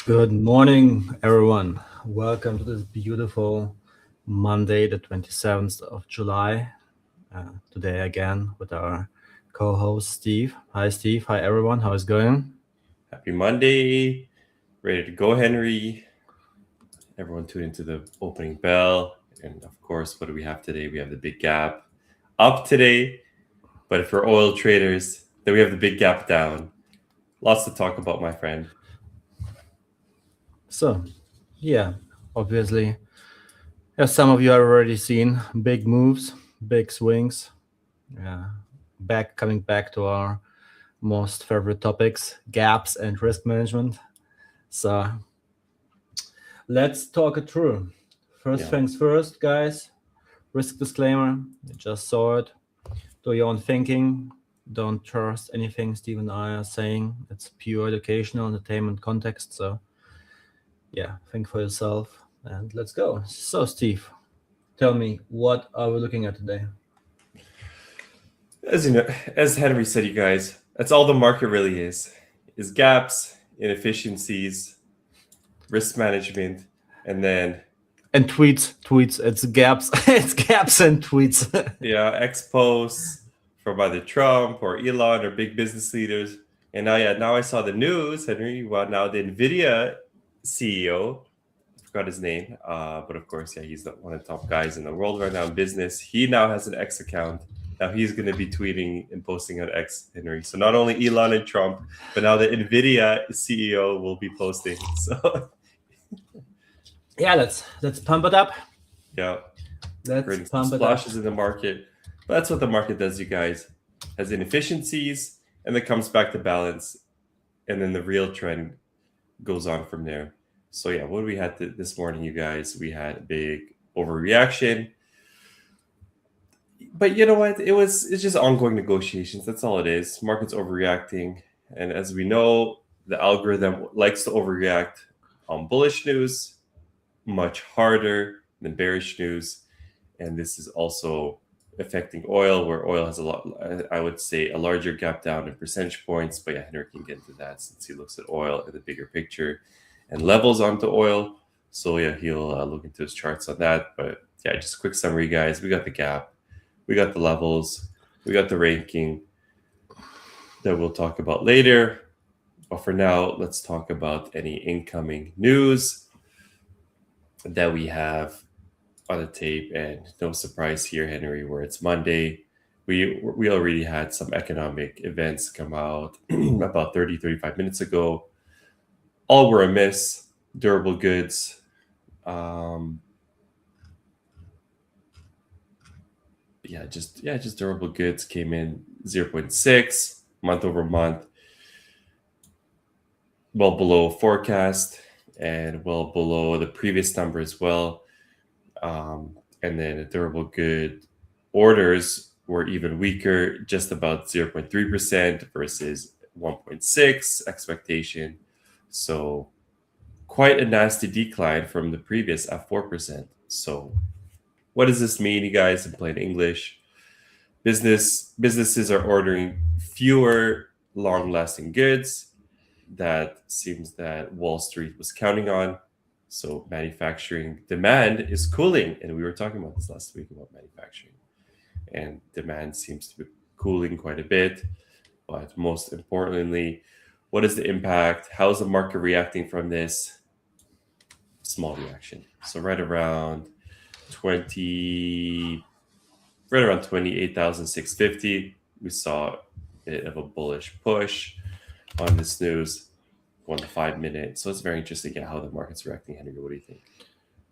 Good morning, everyone. Welcome to this beautiful Monday, the 27th of July. Today again with our co-host Steve. Hi, Steve. Hi, everyone. How is it going? Happy Monday. Ready to go, Henry. Everyone tune into the opening bell. And of course, what do we have today? We have the big gap up today. But for oil traders, then we have the big gap down. Lots to talk about, my friend. So, yeah, obviously, as some of you have already seen, big moves, big swings. Yeah, coming back to our most favorite topics, gaps and risk management. So, let's talk it through. First Yeah. things first, guys. Risk disclaimer. You just saw it. Do your own thinking. Don't trust anything Steve and I are saying. It's pure educational entertainment context. So, yeah, think for yourself and let's go. So, Steve, tell me, what are we looking at today? As you know, as Henry said, you guys, that's all the market really is gaps, inefficiencies, risk management, and then And tweets. It's gaps. It's gaps and tweets. expos from either Trump or Elon or big business leaders. And now I saw the news, Henry. Well, now the Nvidia CEO, I forgot his name, but of course, yeah, he's one of the top guys in the world right now in business. He now has an X account. Now he's going to be tweeting and posting on X, Henry. So not only Elon and Trump, but now the Nvidia CEO will be posting. So Yeah, let's pump it up. yeah, creating Let's some pump it up. splashes in the market. But that's what the market does, you guys. Has inefficiencies and then comes back to balance, and then the real trend goes on from there. So yeah, what we had this morning, you guys? We had a big overreaction, but you know what? It's just ongoing negotiations. That's all it is. Market's overreacting, and as we know, the algorithm likes to overreact on bullish news much harder than bearish news, and this is also affecting oil, where oil has a lot, I would say, a larger gap down in percentage points. But yeah, Henry can get into that since he looks at oil in the bigger picture and levels onto oil. So yeah, he'll look into his charts on that. But yeah, just a quick summary, guys. We got the gap, we got the levels, we got the ranking that we'll talk about later. But for now, let's talk about any incoming news that we have on the tape. And no surprise here, Henry, where it's Monday. We already had some economic events come out about 35 minutes ago. All were a miss. Durable goods. Just durable goods came in 0.6 month over month, well below forecast and well below the previous number as well. And then the durable good orders were even weaker, just about 0.3% versus 1.6 expectation. So quite a nasty decline from the previous at 4%. So what does this mean, you guys, in plain English? Businesses are ordering fewer long-lasting goods that seems that Wall Street was counting on. So manufacturing demand is cooling, and we were talking about this last week about manufacturing, and demand seems to be cooling quite a bit. But most importantly, what is the impact? How is the market reacting from this? Small reaction. So right around 28,650, we saw a bit of a bullish push on this news. 1 to 5 minute. So it's very interesting how the market's reacting. Henry, what do you think?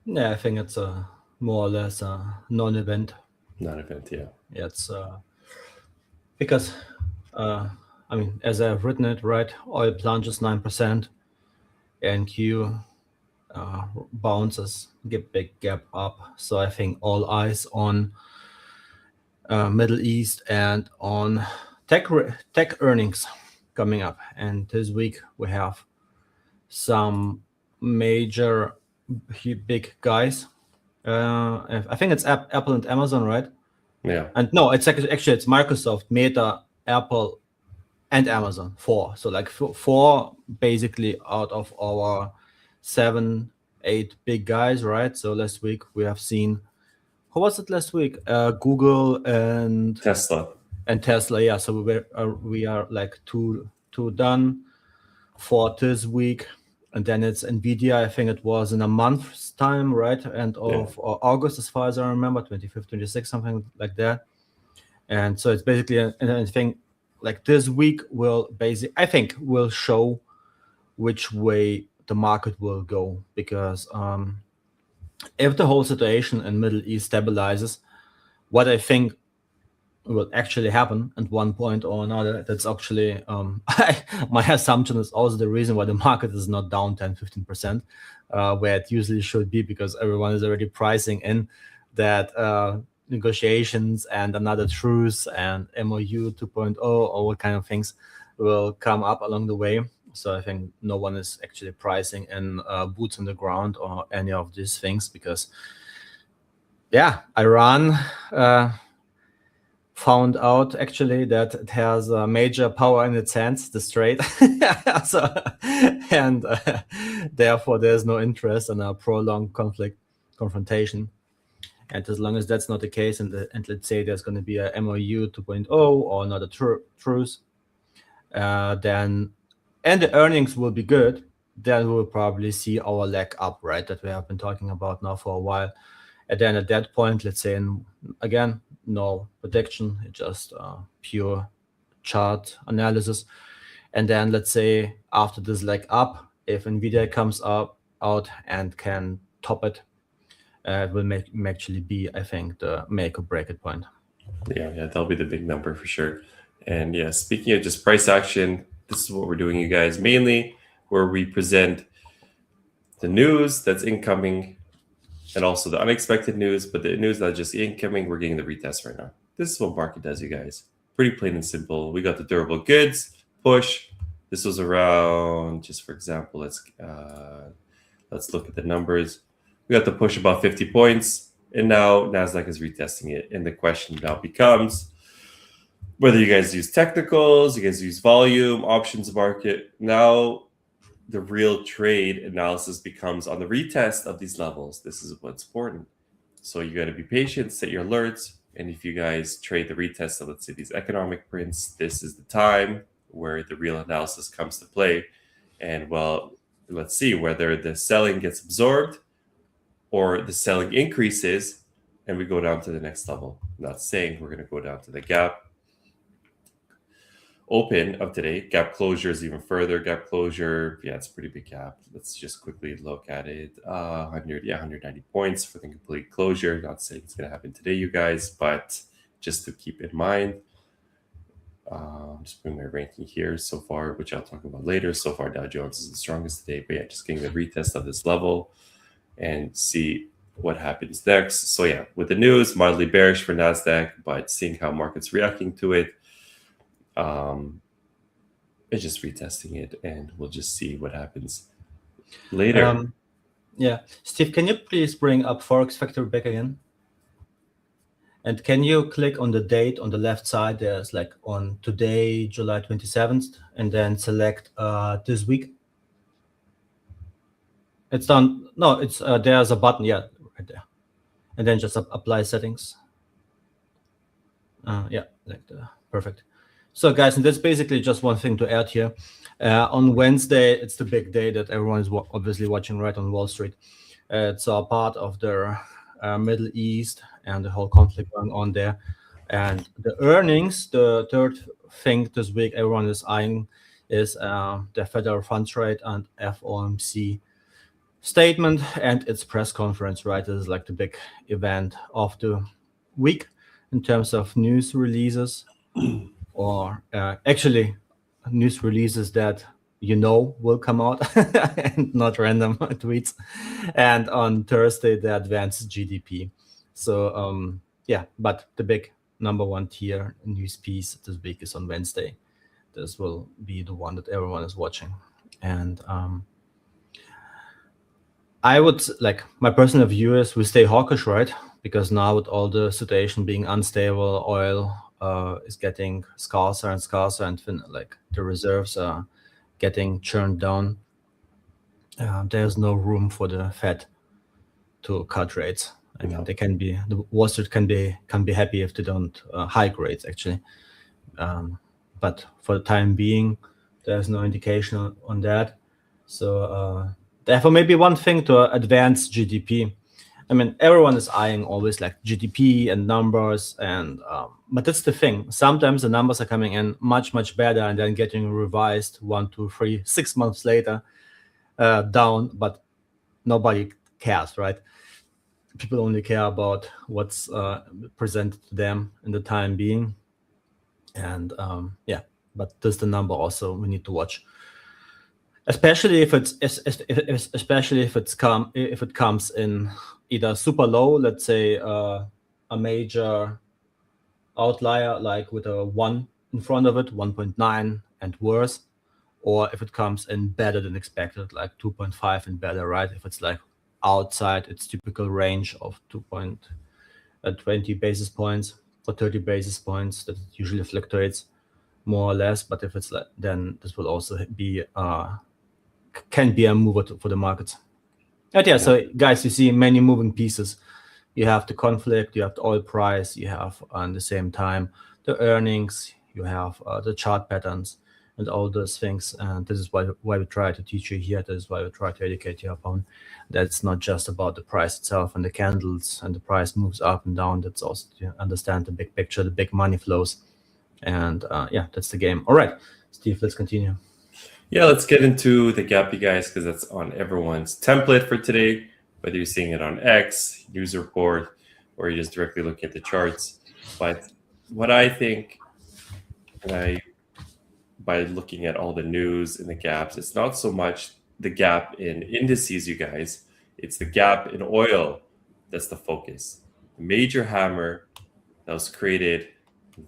Yeah, I think it's a more or less a non-event. Non-event, yeah. It's because as I've written it, right, oil plunges 9%, and Q bounces, get big gap up. So I think all eyes on Middle East and on tech earnings coming up. And this week we have some major big guys. I think it's Apple and Amazon, right? Yeah. And no, it's actually it's Microsoft, Meta, Apple, and Amazon. Four. So like four basically out of our 7, 8 big guys, right? So last week we have seen, who was it last week? Google and Tesla. Tesla. Yeah, so we are like two done for this week, and then it's Nvidia. I think it was in a month's time, right? End of August, as far as I remember, 25th, 26th, something like that. And so it's basically I think like this week I think will show which way the market will go, because if the whole situation in Middle East stabilizes, what I think will actually happen at one point or another, that's actually my assumption is also the reason why the market is not down 10-15%, where it usually should be, because everyone is already pricing in that negotiations and another truce and MOU 2.0 or what kind of things will come up along the way. So I think no one is actually pricing in boots on the ground or any of these things, because Iran found out actually that it has a major power in its hands, the Strait. And therefore there's no interest in a prolonged confrontation. And as long as that's not the case, and let's say there's going to be a MOU 2.0 or another truce, then, and the earnings will be good, then we'll probably see our leg up, right, that we have been talking about now for a while. And then at that point, let's say, again, no prediction, just pure chart analysis. And then let's say after this leg up, if Nvidia comes out and can top it, it will actually be, I think, the make or break it point. Yeah, that'll be the big number for sure. And yeah, speaking of just price action, this is what we're doing, you guys, mainly where we present the news that's incoming and also the unexpected news, but the news that's just incoming, we're getting the retest right now. This is what market does, you guys. Pretty plain and simple. We got the durable goods push. This was around, just for example, let's look at the numbers. We got the push about 50 points, and now Nasdaq is retesting it. And the question now becomes whether you guys use technicals, you guys use volume, options market. Now the real trade analysis becomes on the retest of these levels. This is what's important. So you got to be patient, set your alerts. And if you guys trade the retest of, let's say, these economic prints, this is the time where the real analysis comes to play. And well, let's see whether the selling gets absorbed or the selling increases and we go down to the next level. I'm not saying we're going to go down to the gap open of today. Gap closure is even further. Gap closure, it's a pretty big gap. Let's just quickly look at it. 190 points for the complete closure. Not saying it's going to happen today, you guys, but just to keep in mind. I'm just putting my ranking here so far, which I'll talk about later. So far, Dow Jones is the strongest today, but just getting the retest of this level and see what happens next. So with the news, mildly bearish for Nasdaq, but seeing how market's reacting to it, it's just retesting it, and we'll just see what happens later. Steve, can you please bring up Forex Factory back again? And can you click on the date on the left side? There's like on today, July 27th, and then select this week. It's done. No, it's there's a button, right there, and then just apply settings. Perfect. So guys, and that's basically just one thing to add here. On Wednesday, it's the big day that everyone is obviously watching right on Wall Street. It's a part of the Middle East and the whole conflict going on there. And the earnings, the third thing this week everyone is eyeing is the federal funds rate and FOMC statement and its press conference, right? This is like the big event of the week in terms of news releases, or actually news releases that will come out and not random tweets. And on Thursday, the advanced GDP. So but the big number one tier news piece this week is on Wednesday. This will be the one that everyone is watching. And I would, like, my personal view is we stay hawkish, right? Because now with all the situation being unstable, oil is getting scarcer and scarcer, and like the reserves are getting churned down. there's no room for the Fed to cut rates. I mean, No. the Wall Street can be happy if they don't hike rates actually. But for the time being, there's no indication on that. So therefore, maybe one thing to advance GDP. I mean, everyone is eyeing always like GDP and numbers, and but that's the thing. Sometimes the numbers are coming in much better and then getting revised 1, 2, 3, 6 months later down. But nobody cares, right? People only care about what's presented to them in the time being. And but there's the number also we need to watch, especially if it comes in either super low, let's say a major outlier like with a 1 in front of it, 1.9 and worse, or if it comes in better than expected, like 2.5 and better, right? If it's like outside its typical range of 2.20 basis points or 30 basis points that it usually fluctuates more or less. But if it's like, then this will also be can be a mover for the markets. But yeah, so guys, you see many moving pieces. You have the conflict, you have the oil price, you have at the same time the earnings, you have the chart patterns and all those things. And this is why we try to teach you here. This is why we try to educate you upon that it's not just about the price itself and the candles and the price moves up and down. That's also to understand the big picture, the big money flows. And yeah, that's the game. All right, Steve, let's continue. Yeah, let's get into the gap, you guys, because that's on everyone's template for today, whether you're seeing it on X, news report, or you're just directly looking at the charts. But what I think, by looking at all the news and the gaps, it's not so much the gap in indices, you guys. It's the gap in oil that's the focus. The major hammer that was created,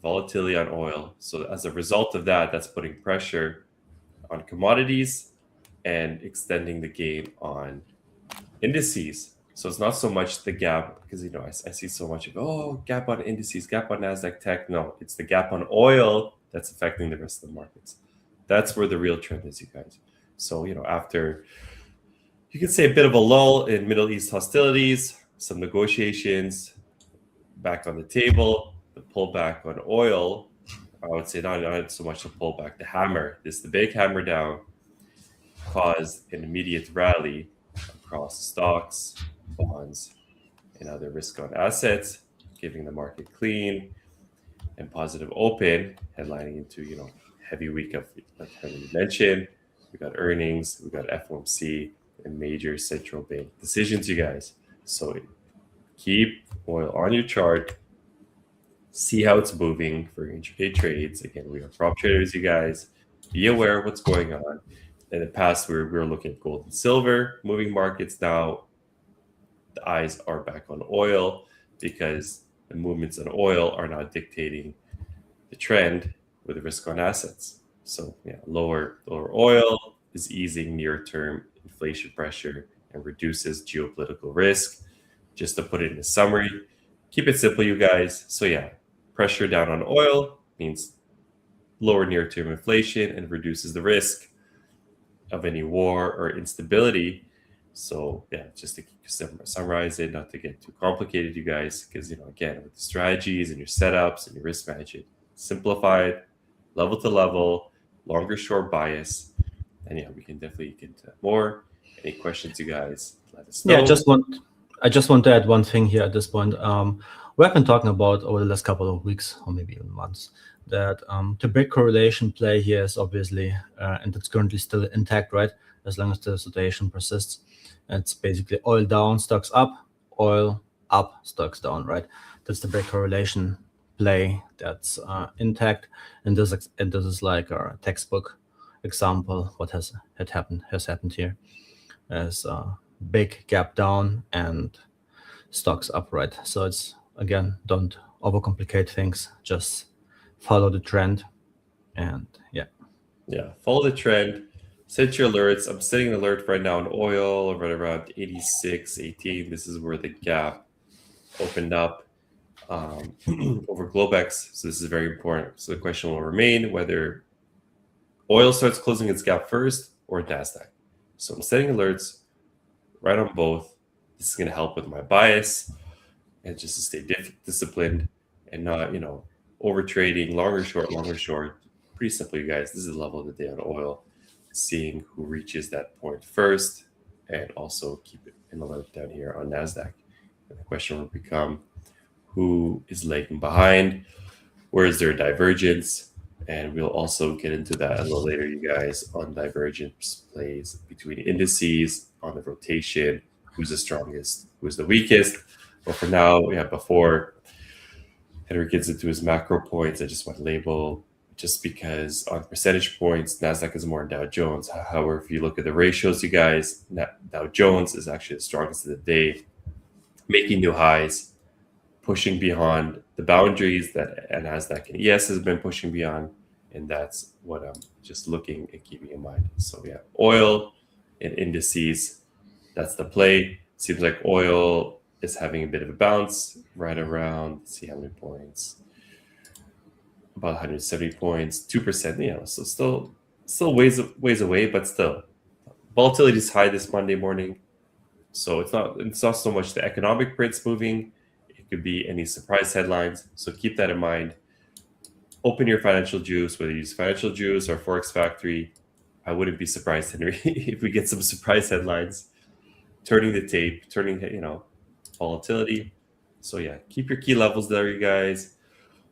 volatility on oil. So as a result of that, that's putting pressure on commodities and extending the game on indices. So it's not so much the gap, because I see so much of gap on indices, gap on Nasdaq tech. No, it's the gap on oil that's affecting the rest of the markets. That's where the real trend is, you guys. So after, you could say, a bit of a lull in Middle East hostilities, some negotiations back on the table, the pullback on oil, I would say not so much the pullback, the hammer. The big hammer down caused an immediate rally across stocks, bonds, and other risk-on assets, giving the market clean and positive open, headlining into heavy week of, like Henry mentioned. We got earnings, we got FOMC, and major central bank decisions, you guys. So keep oil on your chart. See how it's moving for intraday trades. Again, we are prop traders, you guys. Be aware of what's going on. In the past, we were looking at gold and silver, moving markets. Now, the eyes are back on oil, because the movements on oil are now dictating the trend with the risk on assets. So, lower oil is easing near-term inflation pressure and reduces geopolitical risk. Just to put it in a summary, keep it simple, you guys. So pressure down on oil means lower near-term inflation and reduces the risk of any war or instability. So just to summarize it, not to get too complicated, you guys, because again, with the strategies and your setups and your risk management, simplified, level to level, longer short bias, and we can definitely get into more. Any questions, you guys? Let us know. Yeah, I just want to add one thing here at this point. We have been talking about over the last couple of weeks, or maybe even months, that the big correlation play here is obviously, and it's currently still intact, right? As long as the situation persists, it's basically oil down, stocks up, oil up, stocks down, right? That's the big correlation play that's intact, and this is like our textbook example. What has happened here, as big gap down and stocks up, right? So it's, again, don't overcomplicate things, just follow the trend. And follow the trend, set your alerts. I'm setting an alert right now on oil right around 86.18. This is where the gap opened up over Globex, so this is very important. So the question will remain whether oil starts closing its gap first or Nasdaq. So I'm setting alerts right on both. This is going to help with my bias and just to stay disciplined and not, over trading, longer short, longer short. Pretty simple, you guys. This is the level of the day on oil, seeing who reaches that point first, and also keep it an alert down here on Nasdaq. And the question will become, who is lagging behind? Where is there a divergence? And we'll also get into that a little later, you guys, on divergence plays between indices, on the rotation, who's the strongest, who's the weakest. But for now, before Henry gets into his macro points, I just want to label, just because on percentage points, Nasdaq is more than Dow Jones. However, if you look at the ratios, you guys, Dow Jones is actually the strongest of the day, making new highs, pushing beyond the boundaries that Nasdaq and ES has been pushing beyond. And that's what I'm just looking and keeping in mind. So we have oil and indices. That's the play. Seems like oil is having a bit of a bounce right around, let's see how many points, about 170 points, 2%. So still ways away, but still volatility is high this Monday morning. So it's not so much the economic prints moving. It could be any surprise headlines. So keep that in mind. Open your financial juice, whether you use financial juice or Forex Factory. I wouldn't be surprised, Henry, if we get some surprise headlines. Turning the tape, volatility. So keep your key levels there, you guys.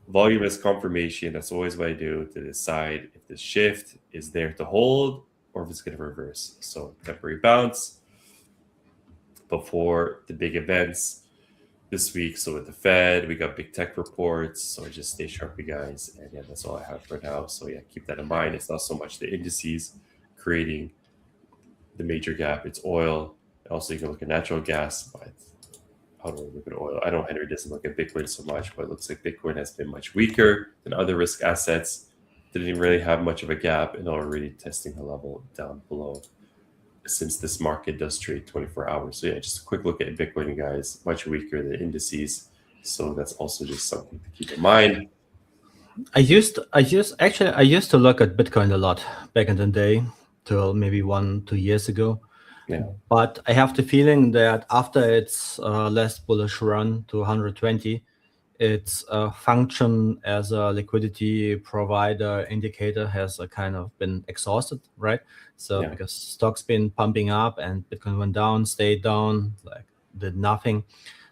Volume as confirmation. That's always what I do to decide if the shift is there to hold or if it's going to reverse. So temporary bounce before the big events this week. So with the Fed, we got big tech reports. So just stay sharp, you guys. And that's all I have for now. So keep that in mind. It's not so much the indices creating the major gap. It's oil. Also, you can look at natural gas, but how do we look at oil? I know Henry doesn't look at Bitcoin so much, but it looks like Bitcoin has been much weaker than other risk assets. Didn't really have much of a gap and already testing the level down below, since this market does trade 24 hours. So just a quick look at Bitcoin, you guys, much weaker than indices. So that's also just something to keep in mind. I used to look at Bitcoin a lot back in the day, till maybe 1-2 years ago. Yeah. But I have the feeling that after its less bullish run to 120, its function as a liquidity provider indicator has kind of been exhausted, right? So because stock's been pumping up and Bitcoin went down, stayed down, like did nothing.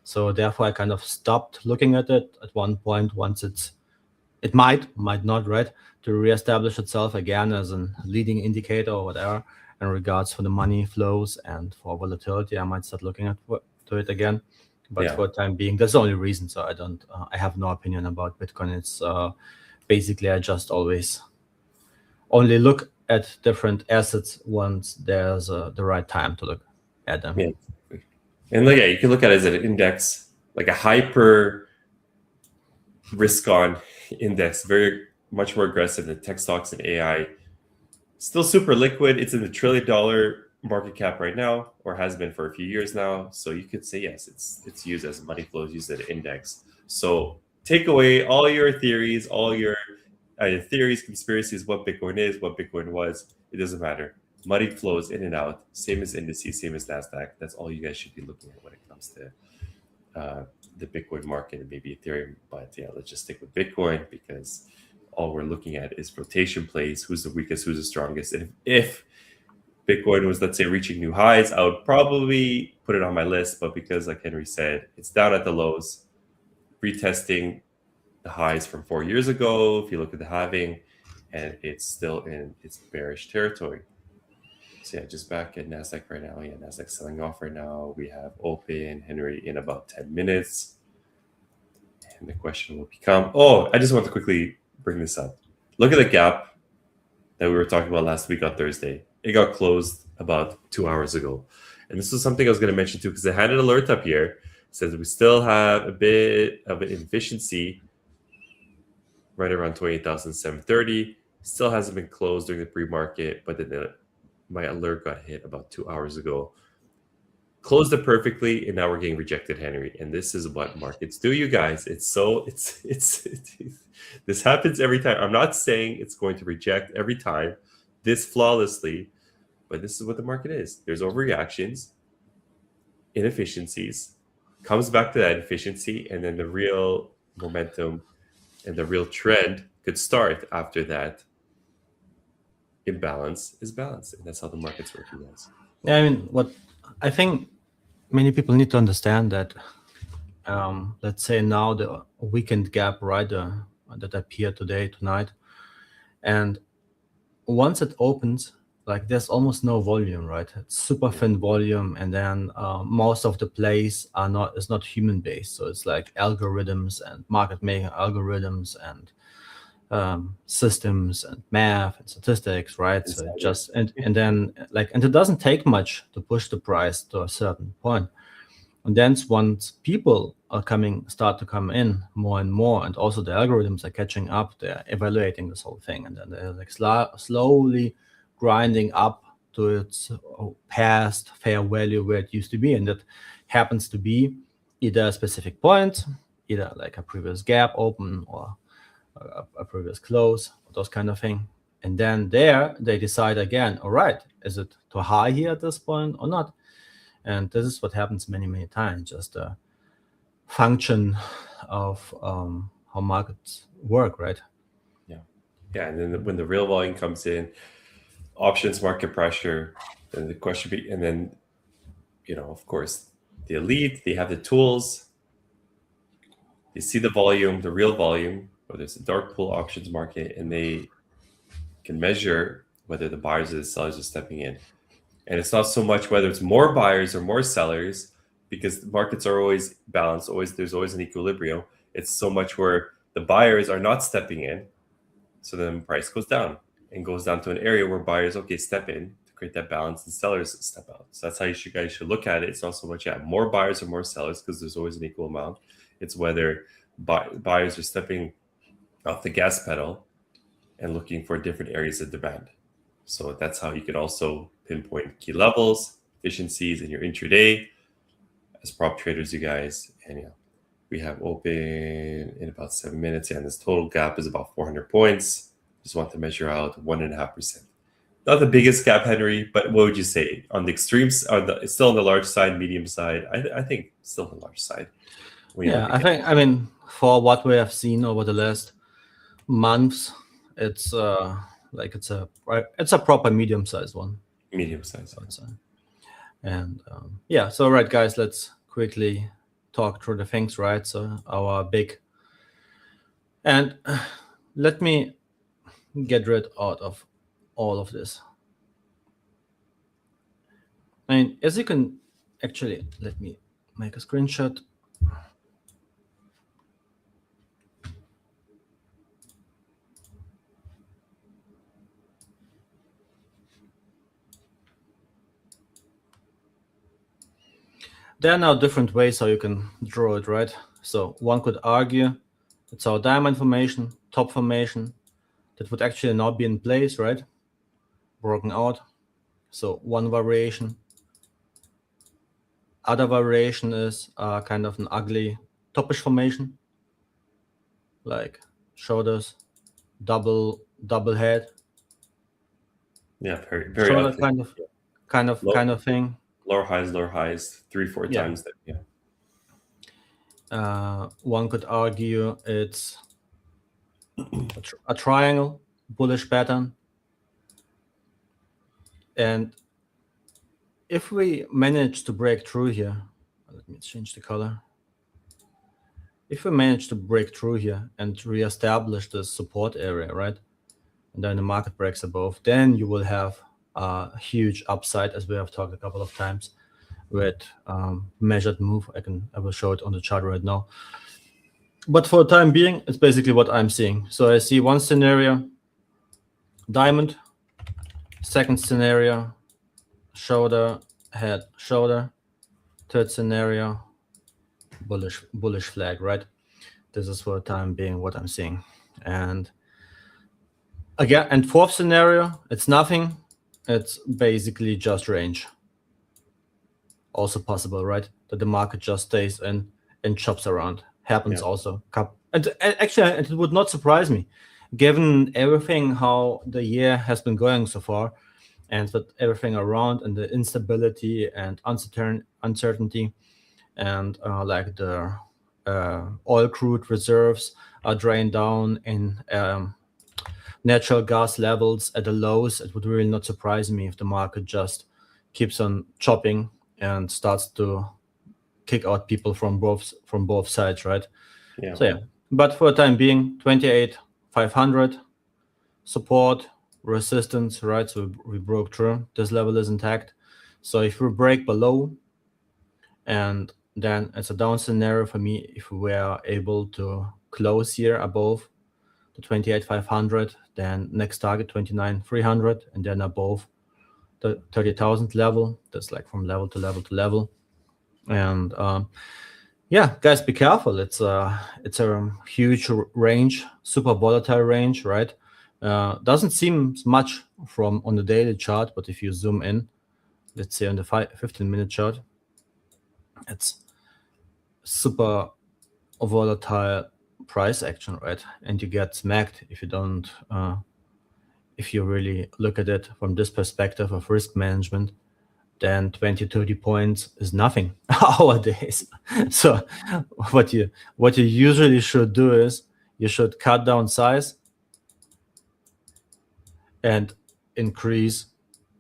So therefore I kind of stopped looking at it at one point once it might not, right, to reestablish itself again as a leading indicator or whatever in regards for the money flows and for volatility. I might start looking to it again. But for the time being, that's the only reason. So I have no opinion about Bitcoin. It's basically I just always only look at different assets once there's the right time to look at them. Yeah. And you can look at it as an index, like a hyper risk on index, very much more aggressive than tech stocks and AI. Still super liquid. It's in the $1 trillion market cap right now, or has been for a few years now. So you could say yes, it's used as money flows, used as an index. So take away all your theories, all your theories, conspiracies, what Bitcoin is, what Bitcoin was. It doesn't matter. Money flows in and out, same as indices, same as Nasdaq. That's all you guys should be looking at when it comes to the Bitcoin market and maybe Ethereum. But let's just stick with Bitcoin, because all we're looking at is rotation plays. Who's the weakest? Who's the strongest? And if Bitcoin was, let's say, reaching new highs, I would probably put it on my list. But because, like Henry said, it's down at the lows, retesting the highs from 4 years ago, if you look at the halving, and it's still in its bearish territory. So just back at Nasdaq right now. Nasdaq selling off right now. We have open Henry in about 10 minutes. And the question will become, I just want to quickly bring this up. Look at the gap that we were talking about last week on Thursday. It got closed about 2 hours ago. And this is something I was going to mention too, because I had an alert up here. It says we still have a bit of an inefficiency right around 28,730. Still hasn't been closed during the pre-market, but then my alert got hit about 2 hours ago. Closed it perfectly, and now we're getting rejected, Henry. And this is what markets do, you guys. This happens every time. I'm not saying it's going to reject every time this flawlessly, but this is what the market is. There's overreactions, inefficiencies, comes back to that efficiency, and then the real momentum and the real trend could start after that imbalance is balanced. And that's how the market's working, guys. Yeah, I mean, what I think many people need to understand that, let's say now the weekend gap, right, that appeared tonight, and once it opens, like there's almost no volume, right? It's super thin volume, and then most of the plays is not human based, so it's like algorithms and market making algorithms and systems and math and statistics, right? So it just and then and it doesn't take much to push the price to a certain point. And then once people start to come in more and more, and also the algorithms are catching up, they're evaluating this whole thing, and then they're like slowly grinding up to its past fair value where it used to be, and that happens to be either a specific point, either like a previous gap open or a previous close, those kind of thing. And then there they decide again, all right, is it too high here at this point or not? And this is what happens many times, just a function of how markets work, right? Yeah, and then when the real volume comes in, options market pressure, then the question be, and then, of course, the elite, they have the tools, they see the volume, the real volume, whether it's a dark pool options market, and they can measure whether the buyers or the sellers are stepping in. And it's not so much whether it's more buyers or more sellers, because the markets are always balanced. There's always an equilibrium. It's so much where the buyers are not stepping in, so then price goes down and goes down to an area where buyers, step in to create that balance, and sellers step out. So that's how you guys should look at it. It's not so much more buyers or more sellers, because there's always an equal amount. It's whether buyers are stepping off the gas pedal and looking for different areas of demand. So that's how you could also pinpoint key levels, efficiencies in your intraday as prop traders, you guys. And we have open in about 7 minutes, and this total gap is about 400 points. Just want to measure out 1.5%. Not the biggest gap, Henry, but what would you say on the extremes? It's still on the large side, medium side. I think still on the large side. I mean, for what we have seen over the last months, it's it's a proper medium-sized one. Medium-sized. And so right, guys, let's quickly talk through the things, right? So our big, and let me get rid out of all of this. I mean, as you can actually, let me make a screenshot. There are now different ways how you can draw it, right? So one could argue it's our diamond formation, top formation, that would actually not be in place, right? Broken out. So one variation. Other variation is kind of an ugly topish formation, like shoulders, double head. Yeah, very shoulder ugly. kind of thing. Lower highs, 3-4 times that. One could argue it's a triangle, bullish pattern. And if we manage to break through here, let me change the color. If we manage to break through here and reestablish the support area, right? And then the market breaks above, then you will have a huge upside, as we have talked a couple of times, with measured move. I will show it on the chart right now. But for the time being, it's basically what I'm seeing. So I see one scenario, diamond. Second scenario, shoulder, head, shoulder. Third scenario, bullish flag, right? This is for the time being what I'm seeing. And again, and fourth scenario, it's nothing. It's basically just range. Also possible, right? That the market just stays in and chops around. Happens also. And actually, it would not surprise me, given everything how the year has been going so far, and with everything around and the instability and uncertainty, and like the oil crude reserves are drained down in natural gas levels at the lows, it would really not surprise me if the market just keeps on chopping and starts to kick out people from both sides, right? Yeah. So yeah, but for the time being, 28,500 support, resistance, right? So we broke through. This level is intact. So if we break below, and then it's a down scenario for me if we were able to close here above the 28,500, then next target 29,300, and then above the 30,000 level. That's like from level to level to level. And yeah, guys, be careful. It's a huge range, super volatile range, right? Doesn't seem much from on the daily chart, but if you zoom in, let's say on the 15-minute chart, it's super volatile price action, right? And you get smacked if you don't, if you really look at it from this perspective of risk management. Then 20-30 points is nothing nowadays. So what you usually should do is you should cut down size and increase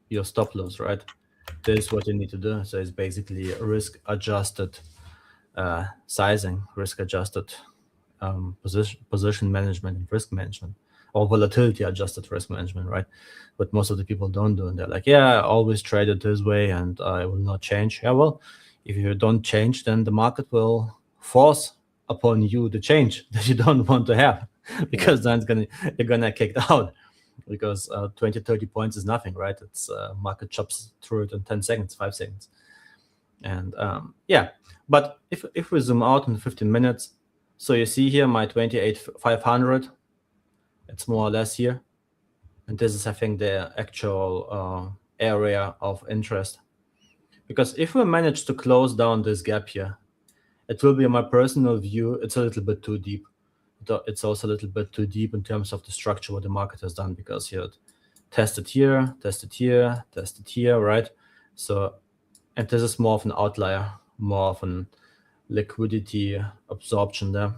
your stop loss, right? This is what you need to do. So it's basically risk adjusted sizing, risk adjusted position management and risk management, or volatility adjusted risk management, right? But most of the people don't do, and they're like, yeah, I always trade it this way and I will not change. Yeah, well, if you don't change, then the market will force upon you the change that you don't want to have, because then you're gonna kicked out, because 20-30 points is nothing, right? It's market chops through it in 10 seconds, 5 seconds. And yeah, but if we zoom out in 15 minutes, so you see here my 28,500, it's more or less here. And this is, I think, the actual area of interest. Because if we manage to close down this gap here, it will be, in my personal view, it's a little bit too deep. It's also a little bit too deep in terms of the structure what the market has done, because here it tested here, tested here, tested here, right? So, and this is more of an outlier, more of an liquidity absorption there.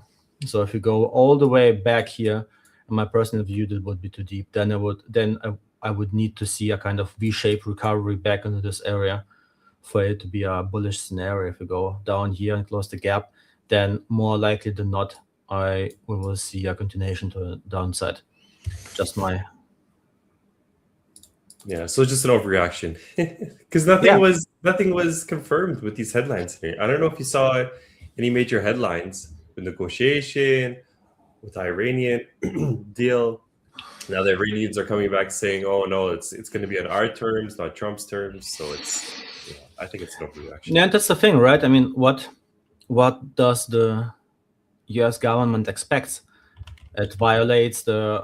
So if you go all the way back here, in my personal view, that would be too deep. Then I would need to see a kind of V-shaped recovery back into this area for it to be a bullish scenario. If we go down here and close the gap, then more likely than not, we will see a continuation to the downside. Just my so just an overreaction, because nothing was confirmed with these headlines here. I don't know if you saw any major headlines, the negotiation with the Iranian deal. Now the Iranians are coming back saying, "Oh no, it's going to be on our terms, not Trump's terms." So it's, I think it's an overreaction. Yeah, that's the thing, right? I mean, what does the U.S. government expect? It violates the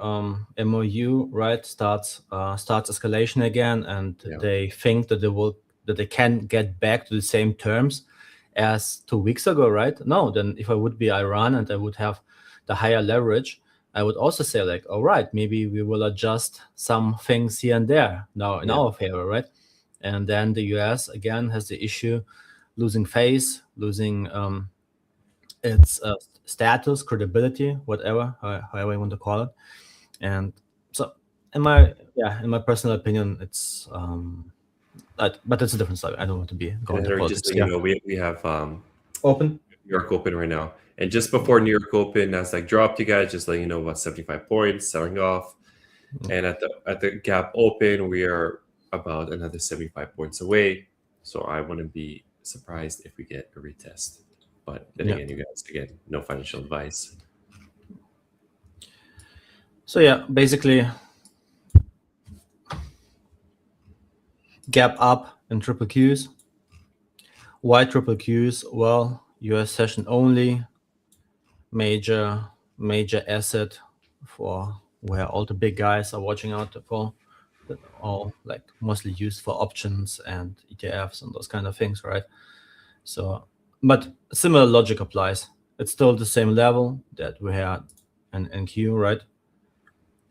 MOU, right? Starts escalation again, and they think that they can get back to the same terms as 2 weeks ago, right? No, then if I would be Iran and I would have the higher leverage, I would also say like, all right, maybe we will adjust some things here and there now in our favor, right? And then the US again has the issue losing face, losing its status, credibility, whatever, however you want to call it. And so in my personal opinion, it's but it's a different story. I don't want to be going to politics. Just, we have open New York Open right now, and just before New York Open, Nasdaq dropped. You guys, just letting you know, about 75 points, selling off, and at the gap open, we are about another 75 points away. So I wouldn't be surprised if we get a retest. But then again, you guys, no financial advice. So yeah, basically gap up in triple Qs. Why triple Qs? Well, US session only, major asset for where all the big guys are watching out for, that all like mostly used for options and ETFs and those kind of things, right? So, but similar logic applies. It's still the same level that we had in NQ, right?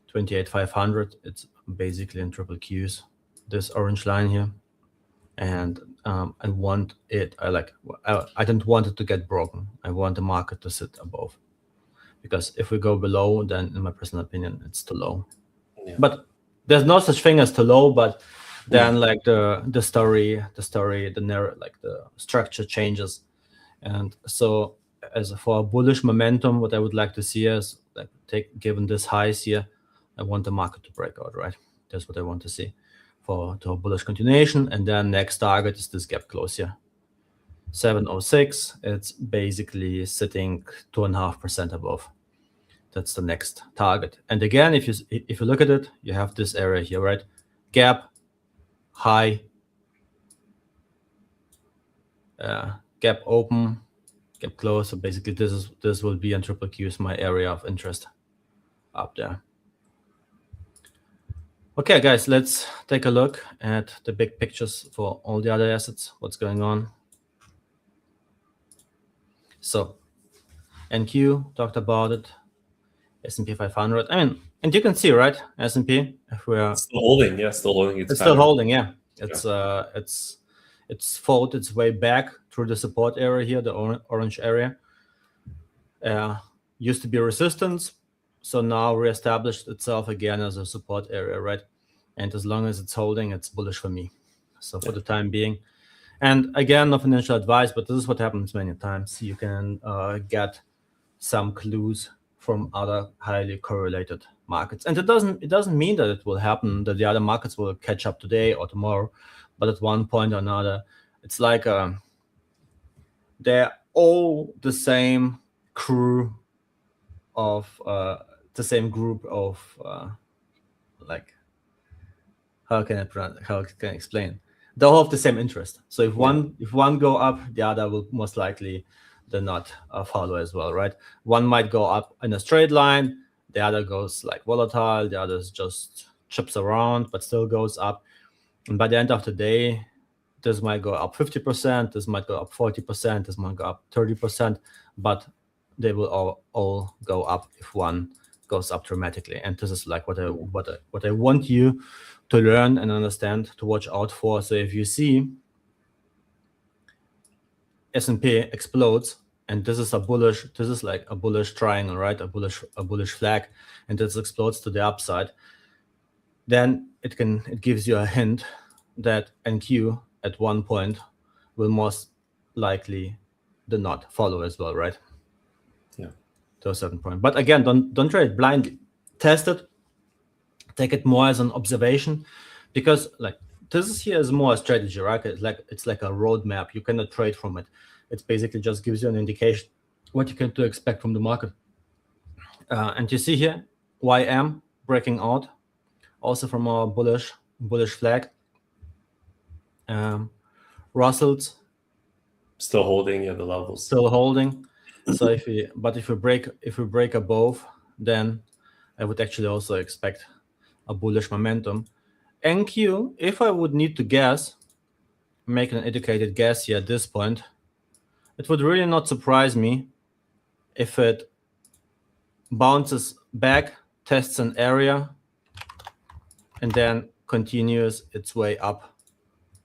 28,500. It's basically in triple Qs. this orange line here, and I want it. I don't want it to get broken. I want the market to sit above, because if we go below, then in my personal opinion, it's too low. Yeah. But there's no such thing as too low. But then like the narrative, like the structure changes, and so as for bullish momentum, what I would like to see is like given this highs here, I want the market to break out, right? That's what I want to see to a bullish continuation. And then next target is this gap close here, 706. It's basically sitting 2.5% above. That's the next target. And again, if you look at it, you have this area here, right? Gap, high, gap open, gap close. So basically, this will be on triple Q is my area of interest up there. Okay, guys, let's take a look at the big pictures for all the other assets. What's going on? So, NQ talked about it. S&P 500. I mean, and you can see, right? S&P, if we are still holding, yeah, still holding. It's still holding, yeah. It's fought its way back through the support area here, the orange area. Used to be resistance, so now reestablished itself again as a support area, right? And as long as it's holding, it's bullish for me. So for the time being, and again, no financial advice, but this is what happens many times. You can get some clues from other highly correlated markets, and it doesn't mean that it will happen, that the other markets will catch up today or tomorrow, but at one point or another, it's like they're all the same crew of the same group of like how can I explain? They all have the same interest. So if one go up, the other will most likely than not follow as well, right? One might go up in a straight line, the other goes like volatile, the other just chips around but still goes up. And by the end of the day, this might go up 50%, this might go up 40%, this might go up 30%, but they will all go up if one goes up dramatically. And this is like what I want you to learn and understand, to watch out for. So if you see S&P explodes, and this is like a bullish triangle, right? A bullish flag, and this explodes to the upside, then it gives you a hint that NQ at one point will most likely than not follow as well, right? Yeah. To a certain point. But again, don't try it blindly. Test it. Take it more as an observation, because like this here is more a strategy, right? It's like a roadmap. You cannot trade from it. It basically just gives you an indication what you can expect from the market. And you see here YM breaking out, also from our bullish flag. Russell's still holding at the levels. Still holding. So if we break above, then I would actually also expect a bullish momentum. NQ, if I would need to guess, make an educated guess here at this point, it would really not surprise me if it bounces back, tests an area, and then continues its way up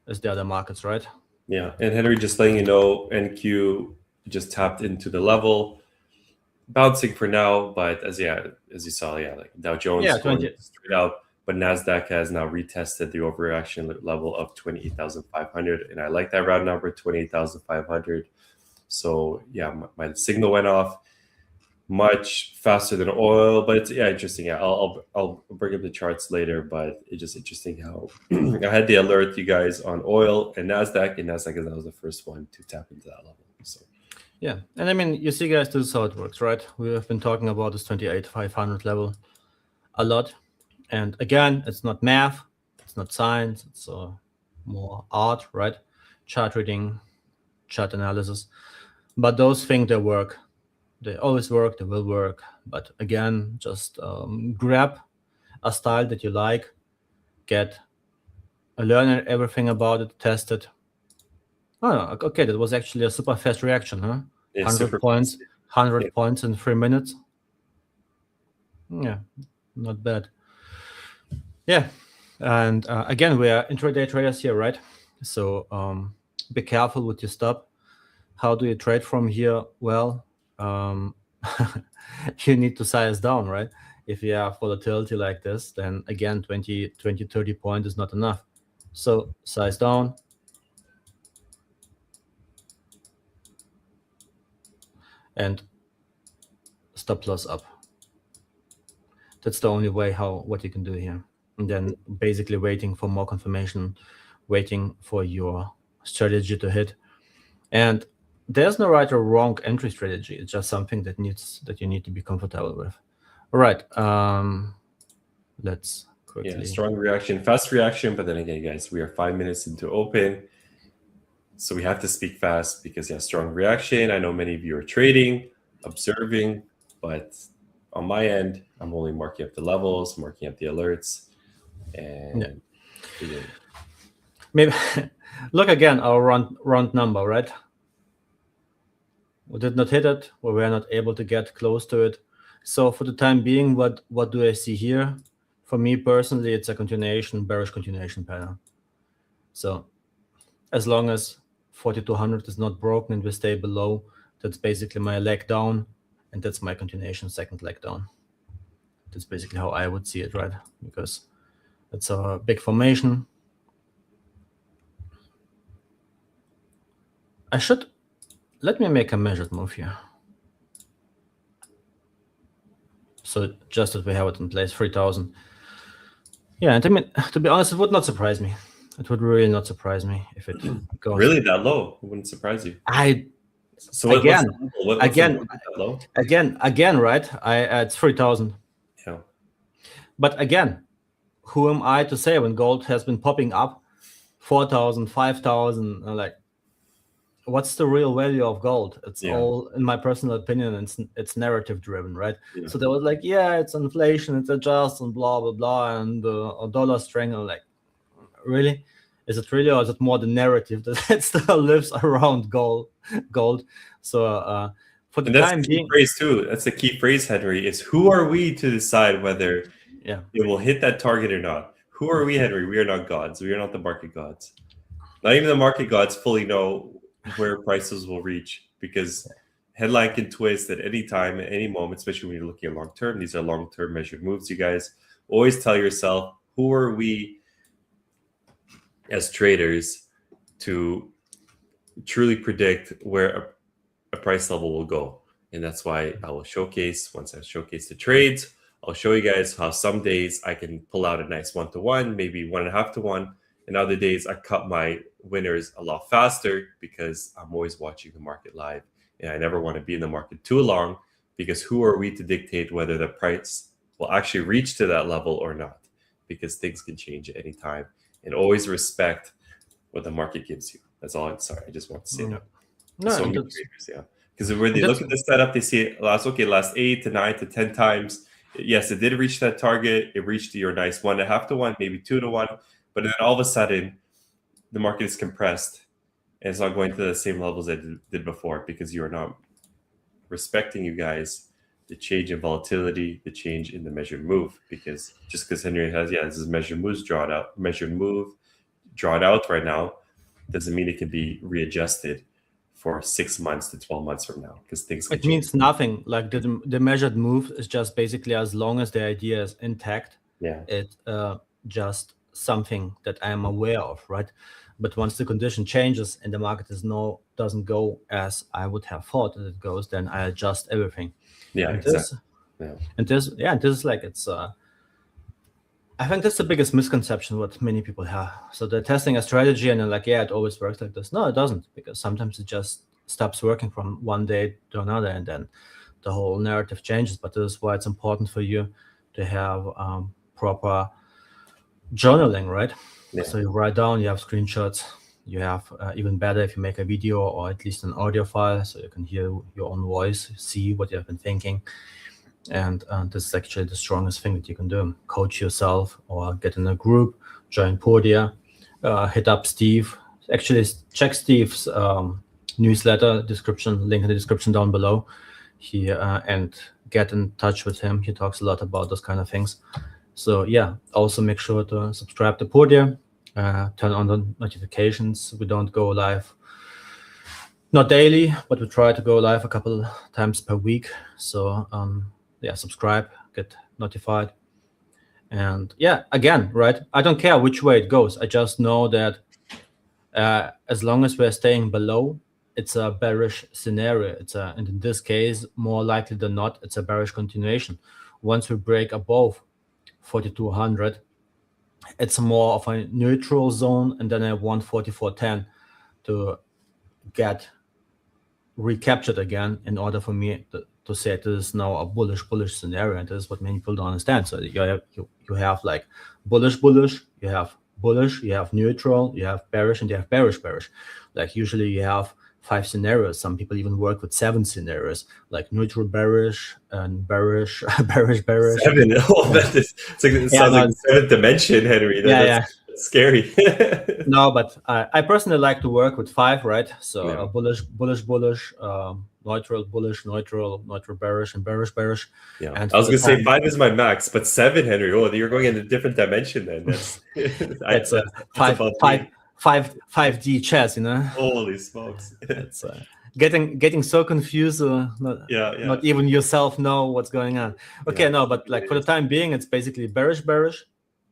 as the other markets, right? Yeah, and Henry, just letting you know, NQ just tapped into the level, bouncing for now, but as you saw, like Dow Jones going straight up, but Nasdaq has now retested the overreaction level of 28,500, and I like that round number, 28,500. So yeah, my signal went off much faster than oil, but it's interesting. Yeah, I'll bring up the charts later, but it's just interesting how I had the alert you guys on oil and Nasdaq that was the first one to tap into that level. So yeah, and I mean, you see, guys, this is how it works, right? We have been talking about this 28,500 level a lot, and again, it's not math, it's not science, it's more art, right? Chart reading, chart analysis, but those things, they work. They always work, they will work. But again, just grab a style that you like, learn everything about it, test it. Oh, okay, that was actually a super fast reaction, huh? Yeah, 100 points, 100 points in 3 minutes. Yeah, not bad. Yeah, And again, we are intraday traders here, right? So be careful with your stop. How do you trade from here? Well, you need to size down, right? If you have volatility like this, then again, 20, 30 point is not enough. So size down. And stop loss up. That's the only way what you can do here. And then basically waiting for more confirmation, waiting for your strategy to hit. And there's no right or wrong entry strategy. It's just something that you need to be comfortable with. All right. Let's quickly. Yeah, strong reaction, fast reaction. But then again, guys, we are 5 minutes into open. So we have to speak fast because, yeah, strong reaction. I know many of you are trading, observing, but on my end, I'm only marking up the levels, marking up the alerts. And yeah. Maybe look again, our round number, right? We did not hit it. We were not able to get close to it. So for the time being, what do I see here? For me personally, it's a bearish continuation pattern. So as long as 4200 is not broken and we stay below, that's basically my leg down, and that's my continuation second leg down. That's basically how I would see it, right? Because it's a big formation. Let me make a measured move here. So just that we have it in place, 3000. Yeah, and I mean, to be honest, it would not surprise me. It would really not surprise me if it goes really that low. It wouldn't surprise you. So again, right? It's 3000. Yeah. But again, who am I to say when gold has been popping up 4,000, 5,000? Like, what's the real value of gold? It's all, in my personal opinion, it's narrative driven, right? Yeah. So they was like, yeah, it's inflation, it's adjust, and blah blah blah, and a dollar strength. Like, really? Is it really, or is it more the narrative that still lives around gold? So for the time being, phrase too. That's the key phrase, Henry. Is who are we to decide whether it will hit that target or not? Who are we, Henry? We are not gods. We are not the market gods. Not even the market gods fully know where prices will reach, because headline can twist at any time, at any moment, especially when you're looking at long term. These are long term measured moves, you guys. Always tell yourself, who are we as traders to truly predict where a price level will go? And that's why I will showcase, once I showcase the trades, I'll show you guys how some days I can pull out a nice 1-to-1, maybe 1.5-to-1, and other days I cut my winners a lot faster because I'm always watching the market live, and I never want to be in the market too long, because who are we to dictate whether the price will actually reach to that level or not? Because things can change at any time, and always respect what the market gives you. That's all. I just want to say that. So many traders, because when they look at the setup, they see it last 8 to 9 to 10 times. Yes, it did reach that target. It reached your nice 1.5-to-1, maybe 2-to-1, but then all of a sudden, the market is compressed and it's not going to the same levels that it did before, because you are not respecting, you guys, the change in volatility, the change in the measured move. Because just because Henry has, this is measured move drawn out right now, doesn't mean it can be readjusted for 6 months to 12 months from now, because things can change. Means nothing. Like the measured move is just basically, as long as the idea is intact, it's just something that I am aware of, right? But once the condition changes and the market doesn't go as I would have thought that it goes, then I adjust everything. Yeah, and exactly. This is like, it's I think that's the biggest misconception what many people have. So they're testing a strategy and they're like, it always works like this. No, it doesn't, because sometimes it just stops working from one day to another, and then the whole narrative changes. But this is why it's important for you to have proper journaling, right? So you write down, you have screenshots, you have even better if you make a video or at least an audio file, so you can hear your own voice, see what you have been thinking. And this is actually the strongest thing that you can do. Coach yourself, or get in a group, join Podia, hit up Steve. Actually, check Steve's newsletter description, link in the description down below. And get in touch with him. He talks a lot about those kind of things. So yeah, also make sure to subscribe to Podia, turn on the notifications. We don't go live, not daily, but we try to go live a couple times per week. So yeah, subscribe, get notified. And yeah, again, right, I don't care which way it goes. I just know that as long as we're staying below, it's a bearish scenario. And in this case, more likely than not, it's a bearish continuation. Once we break above 4,200, it's more of a neutral zone, and then I want 44.10 to get recaptured again in order for me to say this is now a bullish scenario, and this is what many people don't understand. So you have like bullish, you have bullish, you have neutral, you have bearish, and you have bearish. Like usually you have 5 scenarios. Some people even work with 7 scenarios, like neutral bearish and bearish, bearish. 7. Oh, that is, it's like, it sounds like the 7th dimension, Henry. That's scary. No, but I personally like to work with 5, right? So Yeah. bullish, neutral, bullish, neutral, bearish, and bearish. Yeah, And I was gonna say 5 is my max, but 7, Henry. Oh, you're going in a different dimension then. That's that's a 5D chess, you know. Holy smokes! It's getting so confused. Not even yourself know what's going on. Okay, no, but like for the time being, it's basically bearish.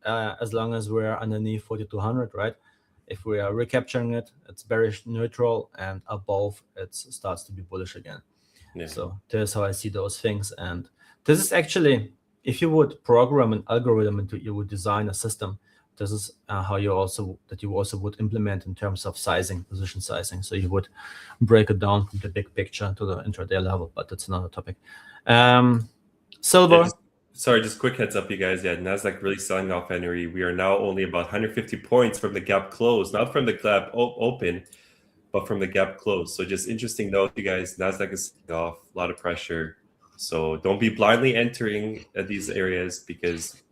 As long as we're underneath 4,200, right? If we are recapturing it, it's bearish neutral, and above it starts to be bullish again. Yeah. So this is how I see those things. And this is actually, if you would program an algorithm and you would design a system, this is how you also would implement in terms of sizing, position sizing. So you would break it down from the big picture to the intraday level, but that's another topic. Silver. Sorry, just quick heads up, you guys. Yeah, Nasdaq really selling off, Henry. We are now only about 150 points from the gap close, not from the gap open, but from the gap close. So just interesting note, you guys, Nasdaq is selling off, a lot of pressure. So don't be blindly entering at these areas, because